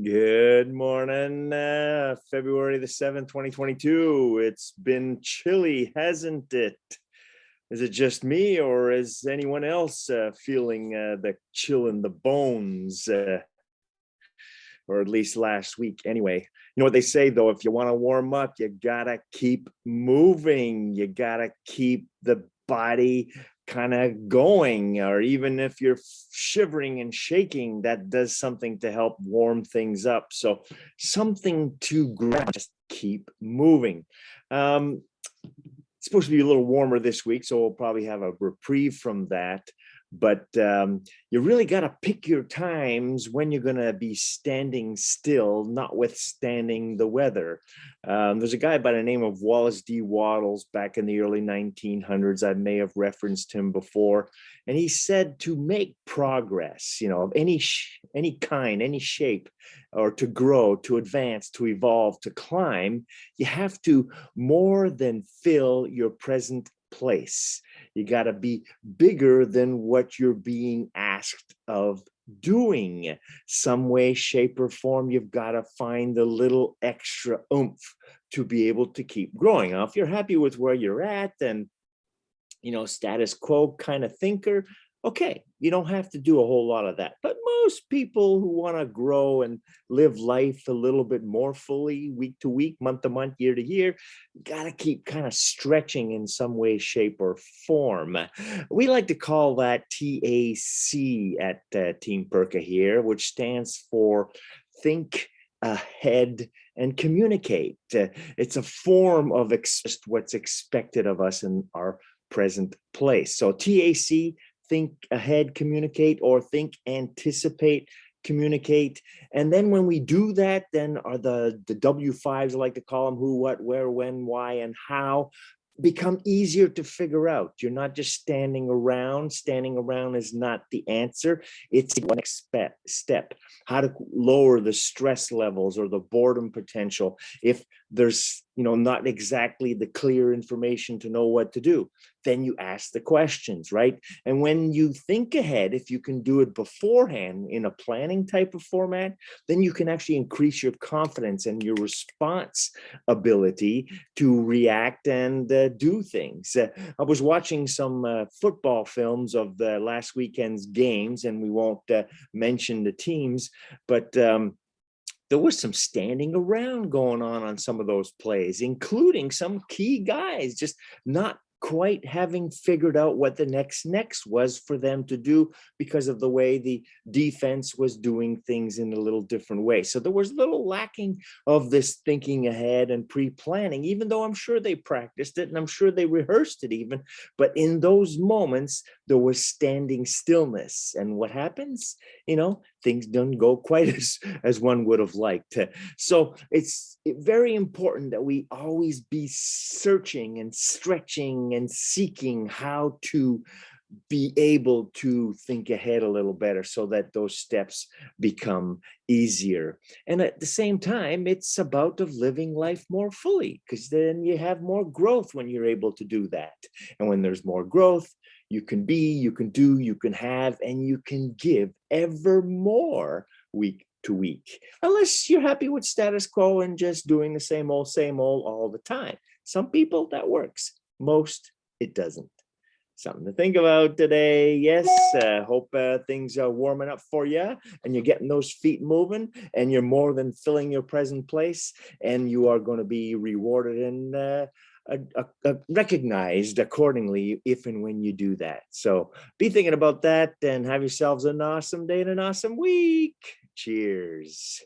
Good morning, February the 7th, 2022. It's been chilly, hasn't it? Is it just me, or is anyone else feeling the chill in the bones? Or at least last week anyway. You know what they say though, if you want to warm up, you gotta keep moving. You gotta keep the body kind of going, or even if you're shivering and shaking, that does something to help warm things up. So something to grab, just keep moving. It's supposed to be a little warmer this week, so we'll probably have a reprieve from that. But you really got to pick your times when you're going to be standing still, notwithstanding the weather. There's a guy by the name of Wallace D. Wattles back in the early 1900s. I may have referenced him before. And he said to make progress, of any kind, any shape, or to grow, to advance, to evolve, to climb, you have to more than fill your present place. You got to be bigger than what you're being asked of doing. Some way, shape, or form, you've got to find a little extra oomph to be able to keep growing. Now, if you're happy with where you're at and status quo kind of thinker, okay, you don't have to do a whole lot of that. But most people who want to grow and live life a little bit more fully, week to week, month to month, year to year, got to keep kind of stretching in some way, shape, or form. We like to call that TAC at Team Perka here, which stands for Think Ahead and Communicate. It's a form of what's expected of us in our present place. So TAC, think ahead, communicate, or think, anticipate, communicate. And then when we do that, then are the W5s, I like to call them, who, what, where, when, why, and how, become easier to figure out. You're not just standing around. Standing around is not the answer. It's one step. How to lower the stress levels or the boredom potential if there's not exactly the clear information to know what to do. Then you ask the questions, right? And when you think ahead, if you can do it beforehand in a planning type of format, then you can actually increase your confidence and your response ability to react and do things. I was watching some football films of the last weekend's games, and we won't mention the teams, but there was some standing around going on some of those plays, including some key guys just not quite having figured out what the next was for them to do because of the way the defense was doing things in a little different way. So there was a little lacking of this thinking ahead and pre-planning, even though I'm sure they practiced it and I'm sure they rehearsed it even. But in those moments, there was standing stillness. And what happens? Things don't go quite as one would have liked. So it's very important that we always be searching and stretching and seeking how to be able to think ahead a little better so that those steps become easier. And at the same time, it's about of living life more fully, because then you have more growth when you're able to do that. And when there's more growth, you can be, you can do, you can have, and you can give ever more week to week, unless you're happy with status quo and just doing the same old all the time. Some people that works, most it doesn't. Something to think about today. Yes, hope things are warming up for you and you're getting those feet moving and you're more than filling your present place, and you are going to be rewarded and recognized accordingly if and when you do that. So be thinking about that and have yourselves an awesome day and an awesome week. Cheers.